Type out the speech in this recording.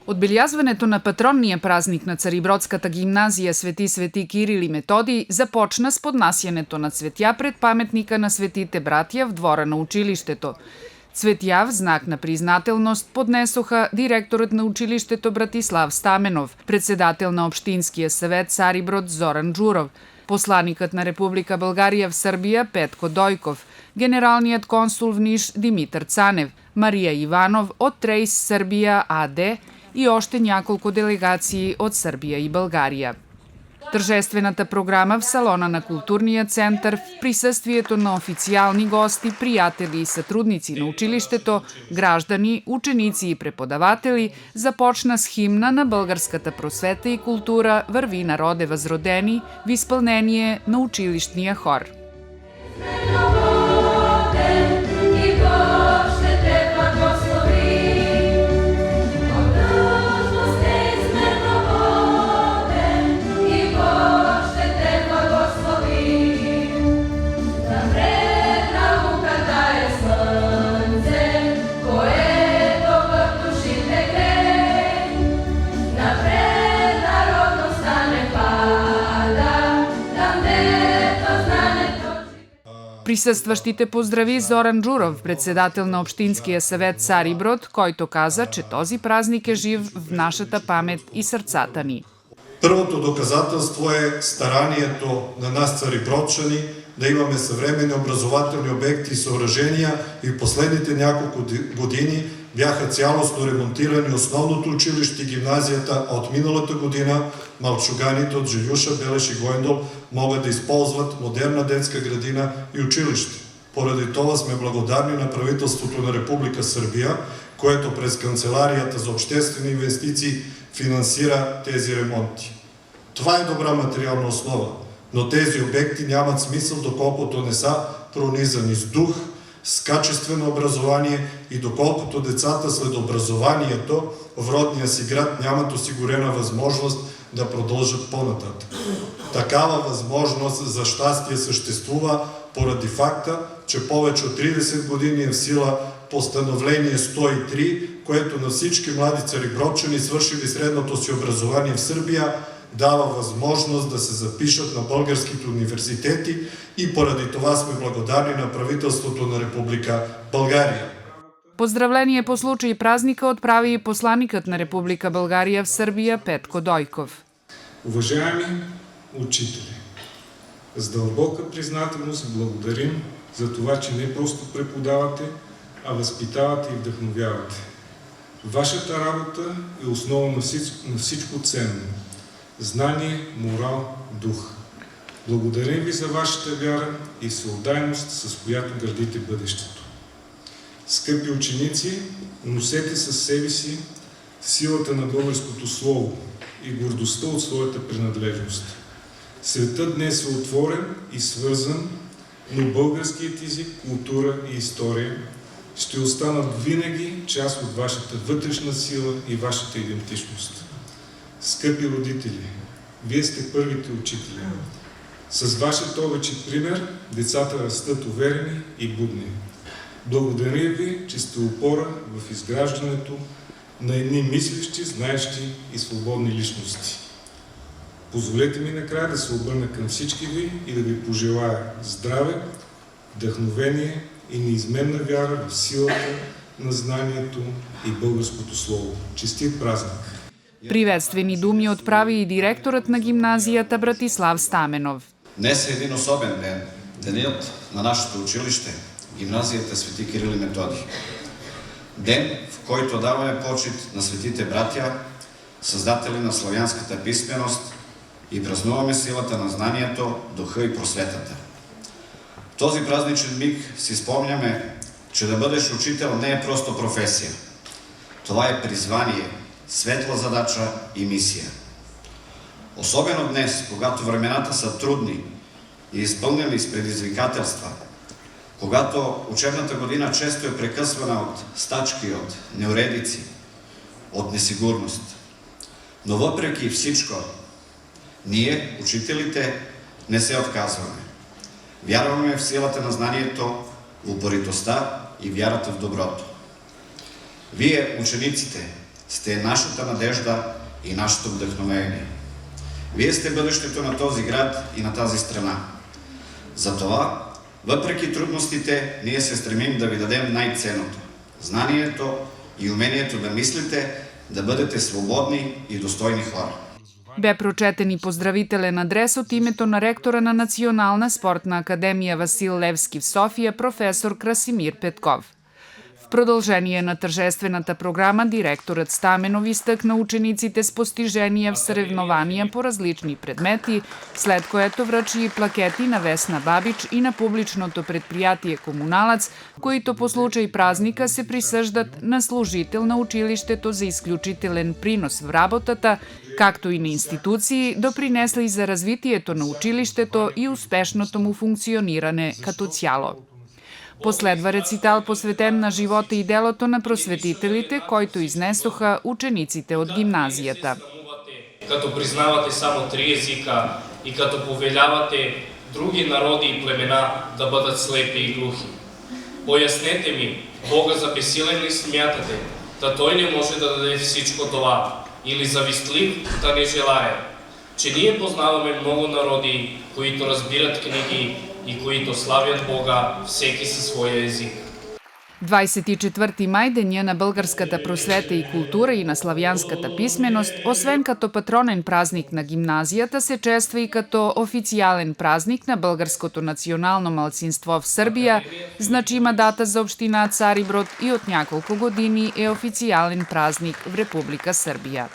Отбелязването на патронния празник на Царибродската гимназия Свети Кирил и Методий започна с поднасянето на цветя пред паметника на светите братия в двора на училището. Цветя в знак на признателност поднесоха директорът на училището Братислав Стаменов, председател на Общинския съвет Цариброд Зоран Джуров, посланикът на Република България в Сърбия Петко Дойков, генералният консул в Ниш Димитър Цанев, Мария Иванов от Трейс Сърбия АД и още няколко делегации от Сърбия и България. Тържествената програма в салона на културния център в присъствието на официални гости, приятели и сътрудници на училището, граждани, ученици и преподаватели започна с химна на българската просвета и култура "Върви, народе възродени" в изпълнение на училищния хор. Присъстващите поздрави Зоран Джуров, председател на Общинския съвет Цариброд, който каза, че този празник е жив в нашата памет и сърцата ни. Първото доказателство е старанието на нас царибродчани да имаме съвременни образователни обекти и съоръжения и в последните няколко години бяха цялостно ремонтирани основното училище и гимназията, а от миналата година малчуганите от Жилюша, Белеш и Гойндол могат да използват модерна детска градина и училище. Поради това сме благодарни на правителството на Република Сърбия, което през Канцеларията за обществени инвестиции финансира тези ремонти. Това е добра материална основа, но тези обекти нямат смисъл, доколкото не са пронизани с дух, с качествено образование и доколкото децата след образованието в родния си град нямат осигурена възможност да продължат по-нататък. Такава възможност за щастие съществува поради факта, че повече от 30 години е в сила постановление 103, което на всички млади царибродчани, свършили средното си образование в Сърбия, дава възможност да се запишат на българските университети и поради това сме благодарни на правителството на Република България. Поздравление по случай празника отправи и посланикът на Република България в Сърбия Петко Дойков. Уважаеми учители, с дълбока признателност благодарим за това, че не просто преподавате, а възпитавате и вдъхновявате. Вашата работа е основа на всичко ценно. Знание, морал, дух. Благодарим ви за вашата вяра и всеотдайност, с която градите бъдещето. Скъпи ученици, носете със себе си силата на българското слово и гордостта от своята принадлежност. Светът днес е отворен и свързан, но българският език, култура и история ще останат винаги част от вашата вътрешна сила и вашата идентичност. Скъпи родители, вие сте първите учители. С вашия обичен пример децата растат уверени и будни. Благодаря ви, че сте опора в изграждането на едни мислещи, знаещи и свободни личности. Позволете ми накрая да се обърна към всички ви и да ви пожелая здраве, вдъхновение и неизменна вяра в силата на знанието и българското слово. Честит празник! Приветствени думи отправи и директорът на гимназията Братислав Стаменов. Днес е един особен ден, денят на нашето училище, гимназията Свети Кирил и Методий. Ден, в който даваме почит на светите братя, създатели на славянската писменост и празнуваме силата на знанието, духа и просветата. В този празничен миг си спомняме, че да бъдеш учител не е просто професия. Това е призвание, светла задача и мисия. Особено днес, когато времената са трудни и изпълнени с предизвикателства, когато учебната година често е прекъсвана от стачки, от неуредици, от несигурност. Но въпреки всичко, ние, учителите, не се отказваме. Вярваме в силата на знанието, в упоритостта и вярата в доброто. Вие, учениците, сте нашата надежда и нашето вдъхновение. Вие сте бъдещето на този град и на тази страна. Затова, въпреки трудностите, ние се стремим да ви дадем най-ценното – знанието и умението да мислите, да бъдете свободни и достойни хора. Бе прочетен и поздравителен адрес от името на ректора на Национална спортна академия Васил Левски в София, професор Красимир Петков. В продължение на тържествената програма директорът Стаменов изтъкна учениците с постижения в съревнования по различни предмети, след което връчи и плакети на Весна Бабич и на публичното предприятие Комуналец, които по случай празника се присъждат на служител на училището за изключителен принос в работата, както и на институции, допринесли за развитието на училището и успешното му функциониране като цяло. Последва рецитал, посветен на живота и делото на просветителите, който изнесоха учениците от гимназията. Като признавате само 3 езика и като повелявате други народи и племена да бъдат слепи и глухи. Пояснете ми, Бога за безсилен ли смятате, да Той не може да даде всичко това, или завистлив да не желае, че ние познаваме много народи, които разбират книги и които славят Бога, всеки със своя език. 24 май, деня на българската просвета и култура и на славянската писменост, освен като патронен празник на гимназията, се чества и като официален празник на българското национално малцинство в Сърбия, значима дата за община Цариброд и от няколко години е официален празник в Република Сърбия.